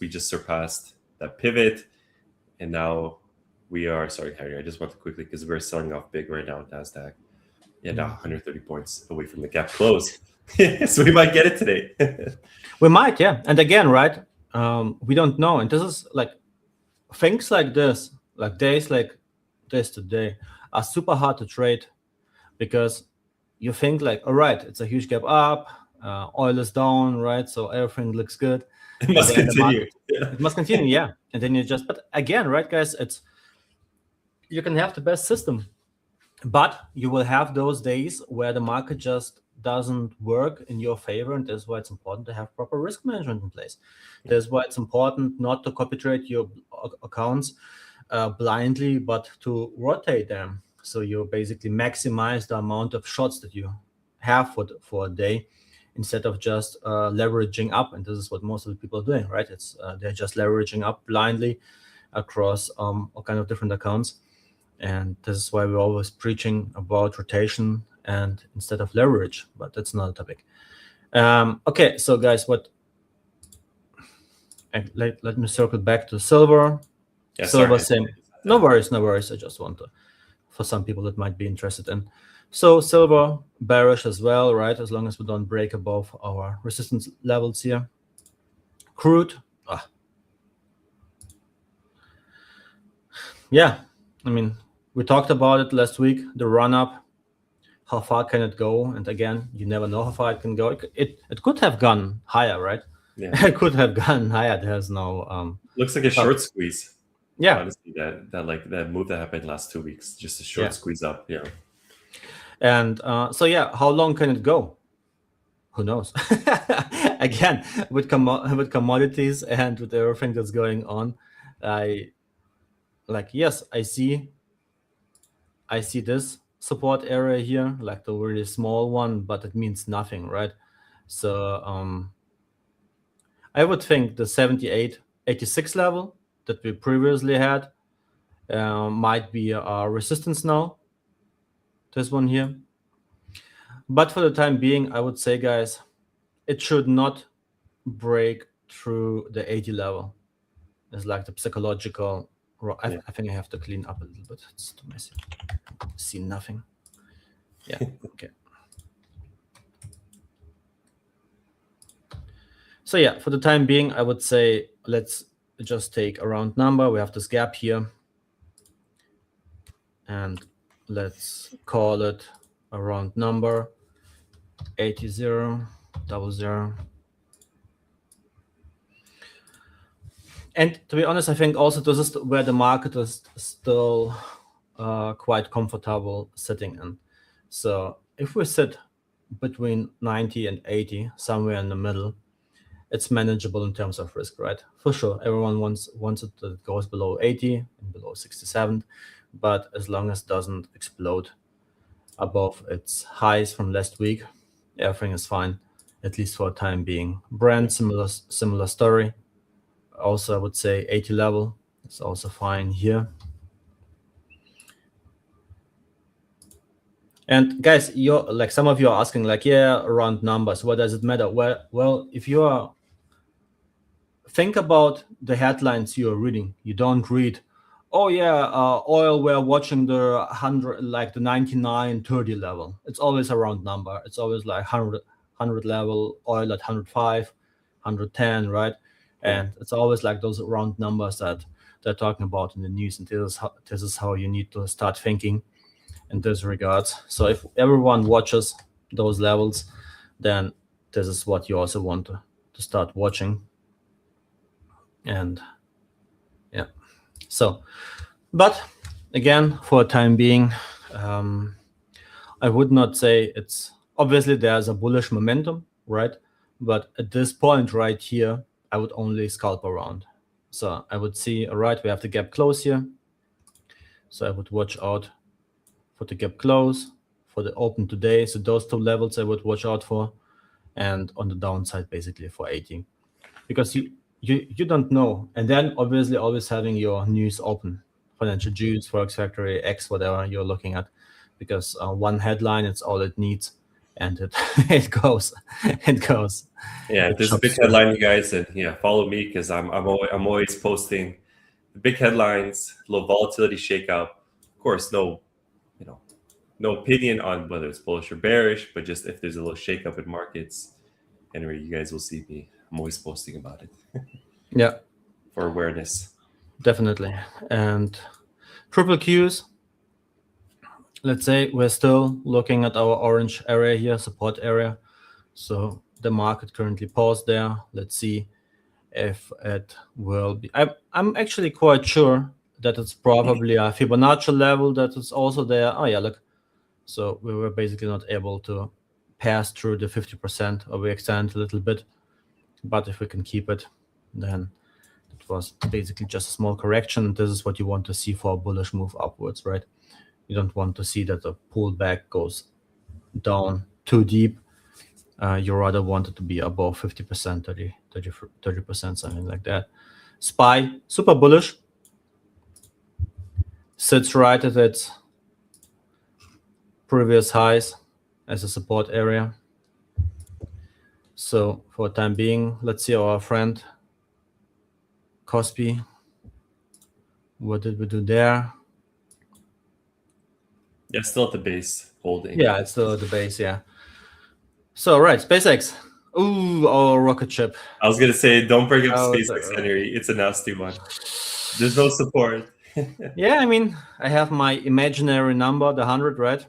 we just surpassed that pivot. And now we are, sorry, Henry, I just want to quickly, because we're selling off big right now, Nasdaq. Yeah, now 130 points away from the gap close. So we might get it today. We might, yeah. And again, right, we don't know. And this is like things like this, like days like this today, are super hard to trade, because you think like, all right, it's a huge gap up, oil is down, right? So everything looks good. It must continue. It must continue, yeah. And then you just, but again, right, guys, you can have the best system, but you will have those days where the market just doesn't work in your favor, and that's why it's important to have proper risk management in place. That's why it's important not to copy trade your accounts blindly, but to rotate them. So you basically maximize the amount of shots that you have for a day, instead of just leveraging up. And this is what most of the people are doing, right? It's they're just leveraging up blindly across all kind of different accounts. And this is why we're always preaching about rotation and instead of leverage, but that's another topic. Okay, so guys, let me circle back to silver. Yeah, silver, same. No worries. I just want to, for some people that might be interested in. So silver bearish as well, right? As long as we don't break above our resistance levels here. Crude, yeah, I mean, we talked about it last week, the run up. How far can it go? And again, you never know how far it can go. It could have gone higher, right? Yeah. It could have gone higher. There's no looks like a short squeeze. Yeah, honestly, that move that happened last 2 weeks, just a short squeeze up. Yeah. And so yeah, how long can it go? Who knows? Again, with commodities and with everything that's going on, I see this support area here, like the really small one, but it means nothing, right? So I would think the 78.86 level that we previously had might be our resistance now. This one here. But for the time being, I would say, guys, it should not break through the 80 level. It's like the psychological. I think I have to clean up a little bit. It's too messy. See nothing. Yeah. Okay. So yeah, for the time being, I would say let's just take a round number. We have this gap here, and let's call it a round number 80.00. And to be honest, I think also this is where the market is still quite comfortable sitting in. So if we sit between 90 and 80, somewhere in the middle, it's manageable in terms of risk, right? For sure, everyone wants it that it goes below 80 and below 67, but as long as it doesn't explode above its highs from last week, everything is fine, at least for the time being. Brent, similar story. Also, I would say 80 level is also fine here. And guys, you're like, some of you are asking like, yeah, round numbers, what does it matter? Well, if you are, think about the headlines you are reading. You don't read, oh yeah, oil, we're watching the 100, like the 99.30 level. It's always a round number. It's always like 100 level, oil at 105, 110, right? And it's always like those round numbers that they're talking about in the news. And this is how you need to start thinking in this regards. So if everyone watches those levels, then this is what you also want to start watching. And yeah, so, but again, for the time being, I would not say it's, obviously there's a bullish momentum, right? But at this point right here, I would only scalp around. So I would see, all right, we have the gap close here. So I would watch out for the gap close, for the open today. So those two levels I would watch out for. And on the downside, basically for 80. Because you don't know. And then obviously always having your news open. Financial Juice, Forex Factory, X, whatever you're looking at. Because one headline, it's all it needs. And it goes. It goes. Yeah, if there's a big headline, you guys, and yeah, follow me because I'm always posting the big headlines, low volatility shakeout. Of course, no opinion on whether it's bullish or bearish, but just if there's a little shakeup in markets, anyway, you guys will see me. I'm always posting about it. Yeah, for awareness. Definitely. And triple Qs. Let's say we're still looking at our orange area here, support area. So the market currently paused there. Let's see if it will be. I'm actually quite sure that it's probably a Fibonacci level that is also there. Oh yeah, look. So we were basically not able to pass through the 50%, or we extend a little bit. But if we can keep it, then it was basically just a small correction. This is what you want to see for a bullish move upwards, right? You don't want to see that the pullback goes down too deep. You rather want it to be above 50%, 30%, something like that. SPY, super bullish. Sits right at its previous highs as a support area. So for the time being, let's see our friend Kospi. What did we do there? Yeah, still at the base, holding. Yeah, it's still at the base, yeah. So, right, SpaceX. Ooh, our rocket ship. I was going to say, don't bring up SpaceX, Henry. It's a nasty one. There's no support. Yeah, I mean, I have my imaginary number, the 100, right?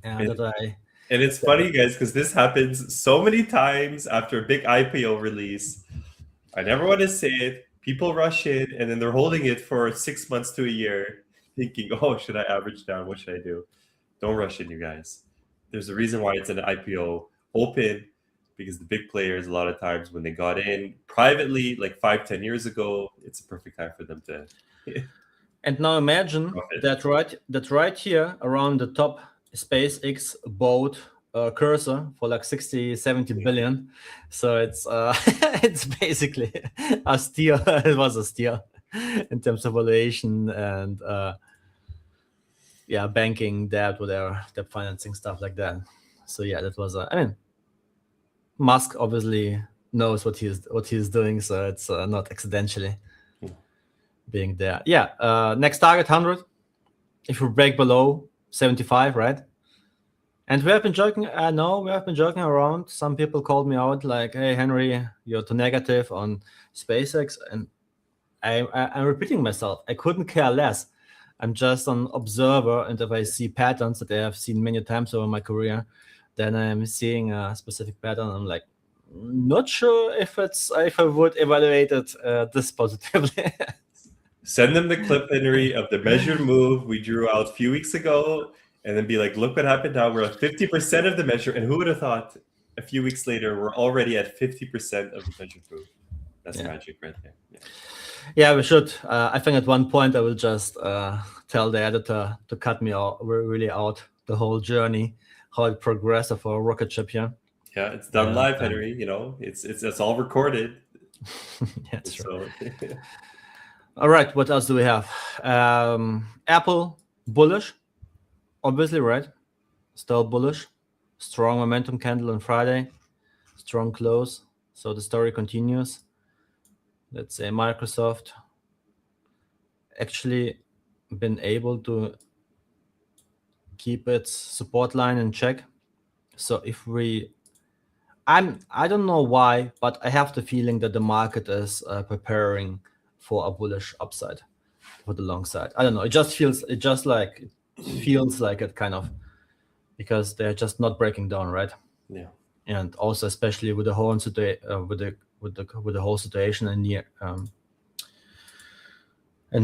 And it's funny, guys, because this happens so many times after a big IPO release. I never want to say it. People rush in, and then they're holding it for 6 months to a year, thinking, oh, should I average down? What should I do? Don't rush in, you guys. There's a reason why it's an IPO open, because the big players, a lot of times when they got in privately, like 5-10 years ago, it's a perfect time for them to. And now imagine that right here around the top, SpaceX bought cursor for like 60-70 billion. So it's it's basically a steal. It was a steal in terms of valuation and yeah, banking, debt, whatever, debt financing, stuff like that. So yeah, that was I mean, Musk obviously knows what he's doing, so it's not accidentally being there. Yeah, next target 100. If we break below 75, right? And we have been joking. No, we have been joking around. Some people called me out like, "Hey, Henry, you're too negative on SpaceX," and I'm repeating myself. I couldn't care less. I'm just an observer, and if I see patterns that I have seen many times over my career, then I'm seeing a specific pattern. I'm like, not sure if I would evaluate it this positively. Send them the clip, Henry, of the measured move we drew out a few weeks ago, and then be like, look what happened now. We're at 50% of the measure. And who would have thought a few weeks later, we're already at 50% of the measured move? That's magic right there. Yeah, we should. I think at one point I will just tell the editor to cut me out, really out the whole journey, how it progressed for a rocket ship here. Yeah, it's done live, Henry. It's all recorded. That's true. All right, what else do we have? Apple bullish, obviously, right? Still bullish. Strong momentum candle on Friday. Strong close. So the story continues. Let's say Microsoft actually been able to keep its support line in check. So if I don't know why, but I have the feeling that the market is preparing for a bullish upside for the long side. I don't know. It just feels like it kind of, because they're just not breaking down, right? Yeah. And also especially with the whole with the whole situation in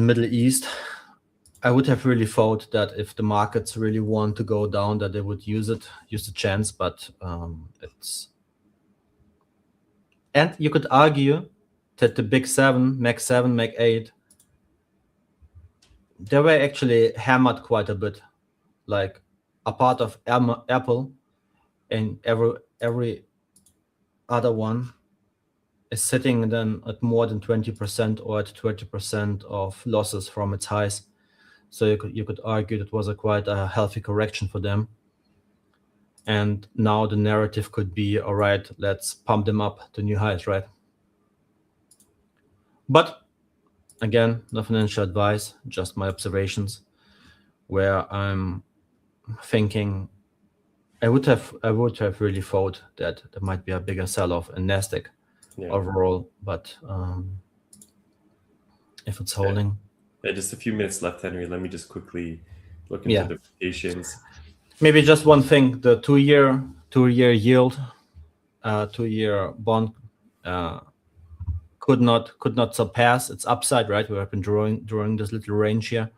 Middle East, I would have really thought that if the markets really want to go down, that they would use the chance. But and you could argue that the big seven, Mac 7, Mac 8, they were actually hammered quite a bit. Like a part of Apple and every other one is sitting then at more than 20% or at 20% of losses from its highs. So you could argue that was quite a healthy correction for them. And now the narrative could be, all right, let's pump them up to new highs, right? But again, no financial advice, just my observations, where I'm thinking I would have really thought that there might be a bigger sell-off in Nasdaq overall, but if it's holding. Yeah, just a few minutes left, Henry. Let me just quickly look into the implications. Maybe just one thing: the two-year yield, two-year bond could not surpass its upside. Right, we have been drawing this little range here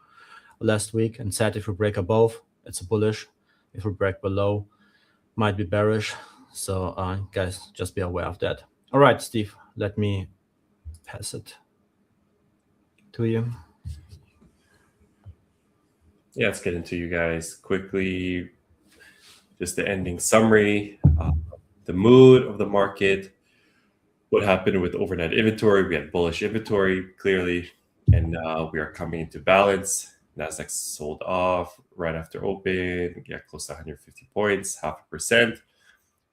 last week, and said if we break above, it's bullish. If we break below, might be bearish. So guys, just be aware of that. All right, Steve, let me pass it to you. Yeah, let's get into you guys quickly. Just the ending summary, the mood of the market, what happened with overnight inventory. We had bullish inventory clearly, and now we are coming into balance. Nasdaq sold off right after open, close to 150 points, 0.5%,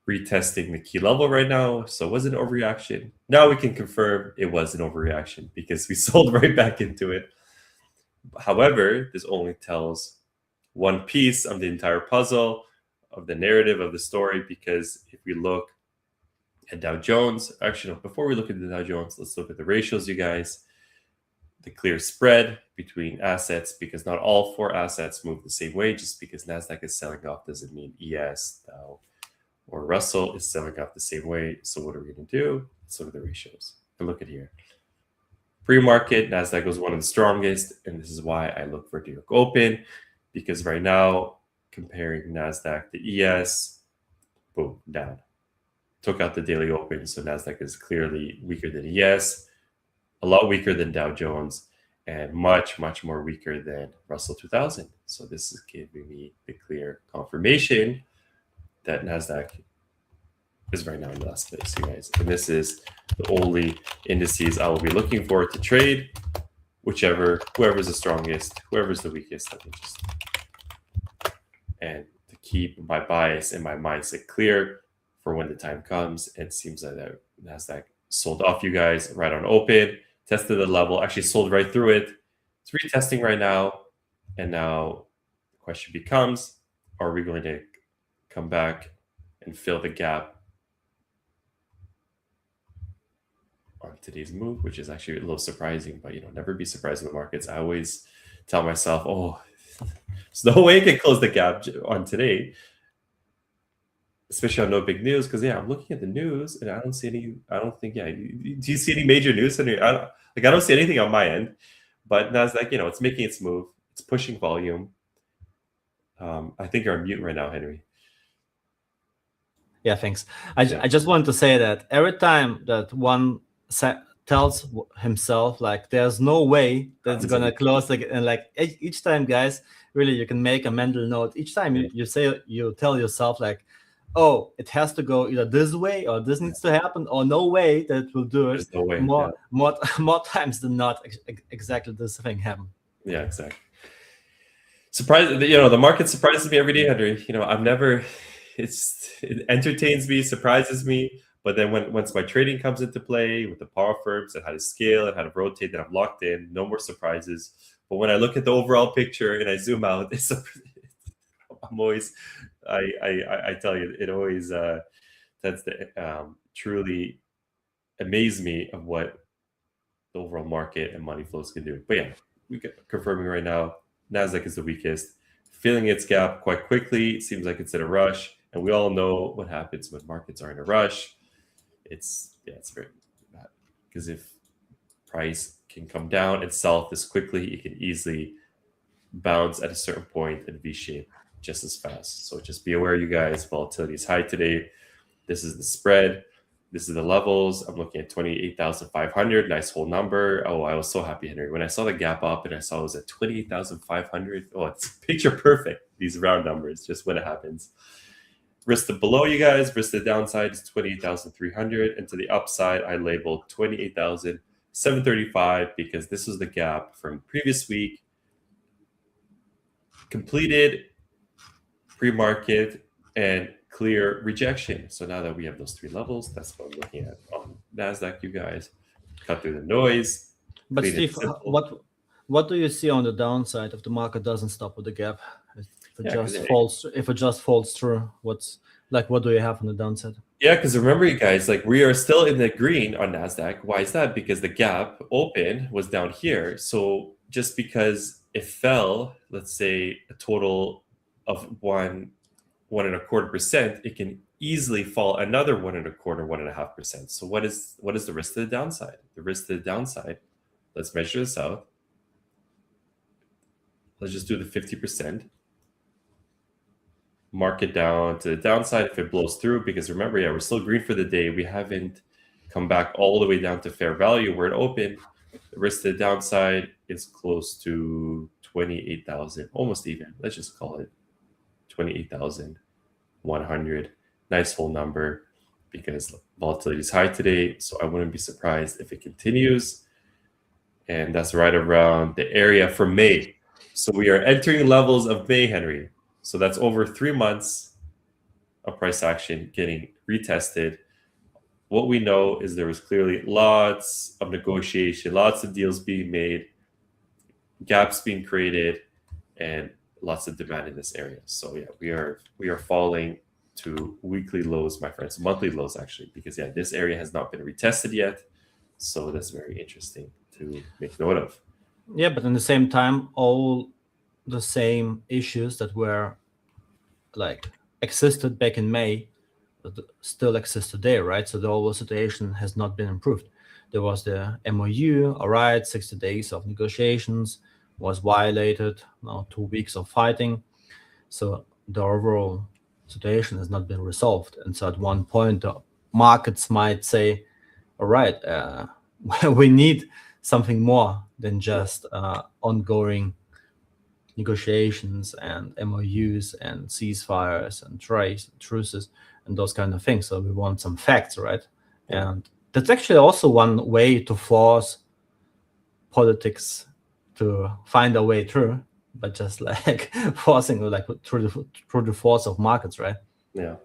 retesting the key level right now. So it was an overreaction. Now we can confirm it was an overreaction because we sold right back into it. However, this only tells one piece of the entire puzzle, of the narrative of the story, because if we look at Dow Jones, actually, no, before we look at the Dow Jones, let's look at the ratios, you guys. The clear spread between assets, because not all four assets move the same way. Just because Nasdaq is selling off doesn't mean ES, Dow, or Russell is selling off the same way. So what are we going to do? Let's look at the ratios. And look at here. Pre-market, Nasdaq was one of the strongest, and this is why I look for New York Open, because right now, comparing Nasdaq to ES, boom, down. Took out the daily open, so Nasdaq is clearly weaker than ES, a lot weaker than Dow Jones, and much, much more weaker than Russell 2000. So this is giving me the clear confirmation that Nasdaq is right now in the last place, you guys. And this is the only indices I will be looking for to trade. Whoever's the strongest, whoever's the weakest, let me just, and to keep my bias and my mindset clear for when the time comes. It seems like that Nasdaq sold off, you guys, right on open, tested the level, actually sold right through it. It's retesting right now. And now the question becomes, are we going to come back and fill the gap on today's move, which is actually a little surprising, but never be surprised in the markets. I always tell myself, oh, there's no way it can close the gap on today, especially on no big news. Because I'm looking at the news and I don't see any. I don't think. Do you see any major news? I don't see anything on my end. But Nasdaq, it's making its move. It's pushing volume. I think you're on mute right now, Henry. Yeah, thanks. I just wanted to say that every time that one tells himself like there's no way that's gonna close, and like each time, guys, really you can make a mental note. Each time you tell yourself like, oh, it has to go either this way or this needs to happen, or no way that will do it. There's no way. More times than not, exactly this thing happen. Yeah, exactly. Surprise! The market surprises me every day, Henry. I'm never. It entertains me, surprises me. But then once my trading comes into play with the power firms and how to scale and how to rotate, then I'm locked in. No more surprises. But when I look at the overall picture and I zoom out, I'm always. I tell you, it always tends to truly amaze me of what the overall market and money flows can do. But yeah, we get confirming right now, Nasdaq is the weakest, filling its gap quite quickly. It seems like it's in a rush, and we all know what happens when markets are in a rush. It's very bad, because if price can come down and sell this quickly, it can easily bounce at a certain point and V-shape just as fast. So just be aware, you guys. Volatility is high today. This is the spread. This is the levels. I'm looking at 28,500. Nice whole number. Oh, I was so happy, Henry. When I saw the gap up and I saw it was at 28,500. Oh, it's picture perfect. These round numbers, just when it happens. Risk to below, you guys. Risk to the downside is 28,300. And to the upside, I labeled 28,735 because this was the gap from previous week. Completed pre-market and clear rejection. So now that we have those three levels, that's what I'm looking at on Nasdaq, you guys. Cut through the noise. But Steve, what do you see on the downside if the market doesn't stop with the gap? If it just falls through, what do you have on the downside? Yeah, because remember, you guys, we are still in the green on Nasdaq. Why is that? Because the gap open was down here. So just because it fell, let's say a total of 1.25%, it can easily fall another 1.25%. So what is the risk to the downside? The risk to the downside, let's measure this out. Let's just do the 50%. Mark it down to the downside if it blows through, because remember, we're still green for the day. We haven't come back all the way down to fair value where it opened. The risk to the downside is close to 28,000, almost even. Let's just call it 28,100. Nice whole number, because volatility is high today. So I wouldn't be surprised if it continues. And that's right around the area for May. So we are entering levels of May, Henry. So that's over 3 months of price action getting retested. What we know is there was clearly lots of negotiation, lots of deals being made, gaps being created, and lots of demand in this area. So yeah, we are falling to weekly lows, my friends, monthly lows actually, because this area has not been retested yet. So that's very interesting to make note of. Yeah, but at the same time, all the same issues that were existed back in May still exist today, right? So the overall situation has not been improved. There was the MOU, all right, 60 days of negotiations was violated, now 2 weeks of fighting. So the overall situation has not been resolved. And so at one point, the markets might say, all right, we need something more than just ongoing negotiations and MOUs and ceasefires and truces and those kind of things. So we want some facts, right? And that's actually also one way to force politics to find a way through, but just forcing through the force of markets, right? Yeah.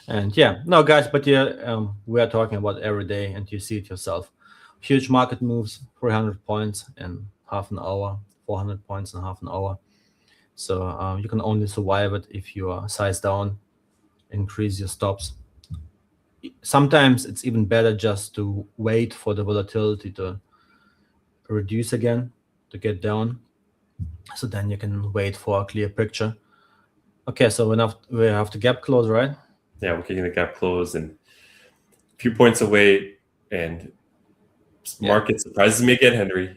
And no, guys, but we are talking about every day, and you see it yourself. Huge market moves, 300 points in half an hour, 400 points in half an hour. So you can only survive it if you are size down, increase your stops. Sometimes it's even better just to wait for the volatility to reduce again, to get down. So then you can wait for a clear picture. Okay, so we have the gap close, right? Yeah, we're getting the gap close and a few points away, and market surprises me again, Henry.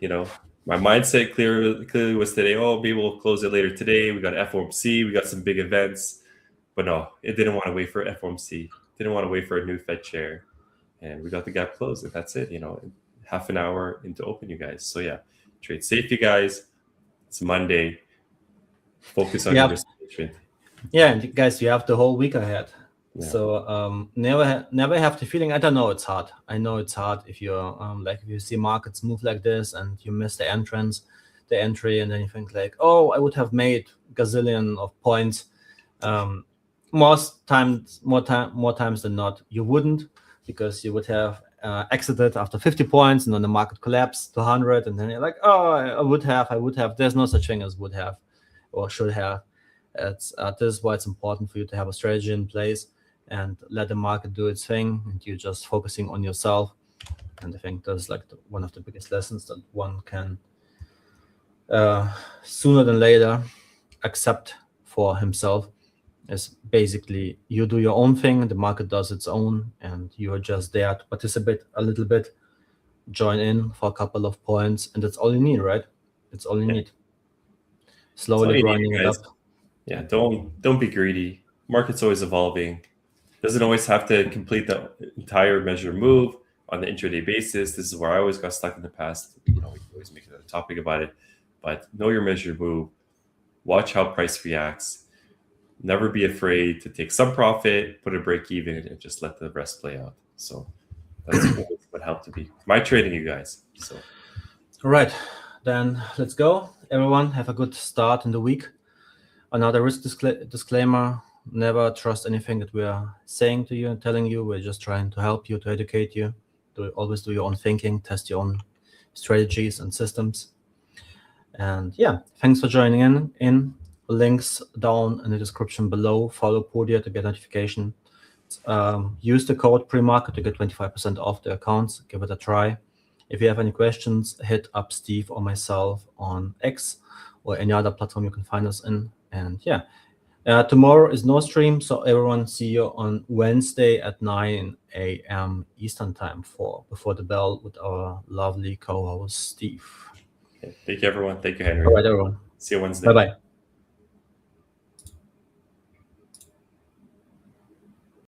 My mindset clearly was today, maybe we'll close it later today. We got FOMC, we got some big events. But no, it didn't want to wait for FOMC. Didn't want to wait for a new Fed chair. And we got the gap closed. And that's it, half an hour into open, you guys. So yeah, trade safe, you guys. It's Monday. Focus on your risk management. Yeah, and guys, you have the whole week ahead. Yeah. So never have the feeling. I don't know, it's hard. I know it's hard if you're if you see markets move like this and you miss the entry, and then you think like, I would have made gazillion of points. More times than not, you wouldn't, because you would have exited after 50 points, and then the market collapsed to 100, and then you're like, I would have. There's no such thing as would have or should have. This is why it's important for you to have a strategy in place and let the market do its thing, and you're just focusing on yourself. And I think that's like one of the biggest lessons that one can sooner than later accept for himself. Is basically you do your own thing, the market does its own, and you're just there to participate a little bit, join in for a couple of points, and that's all you need, right? It's all you need. Slowly grinding it up. Yeah, don't be greedy. Market's always evolving. Doesn't always have to complete the entire measure move on the intraday basis. This is where I always got stuck in the past. We always make a topic about it, but know your measure move. Watch how price reacts. Never be afraid to take some profit, put a break even, and just let the rest play out. So that's what helped to be my trading, you guys. So, all right, then let's go. Everyone, have a good start in the week. Another risk disclaimer: never trust anything that we are saying to you and telling you. We're just trying to help you, to educate you. Always do your own thinking, test your own strategies and systems. And yeah, thanks for joining in. Links down in the description below. Follow Podia to get notification. Use the code pre-market to get 25% off the accounts. Give it a try. If you have any questions, hit up Steve or myself on X or any other platform you can find us in. And yeah, tomorrow is no stream, so everyone see you on Wednesday at 9 a.m. Eastern time before the bell with our lovely co-host Steve. Okay. Thank you, everyone. Thank you, Henry. All right, everyone. See you Wednesday. Bye-bye.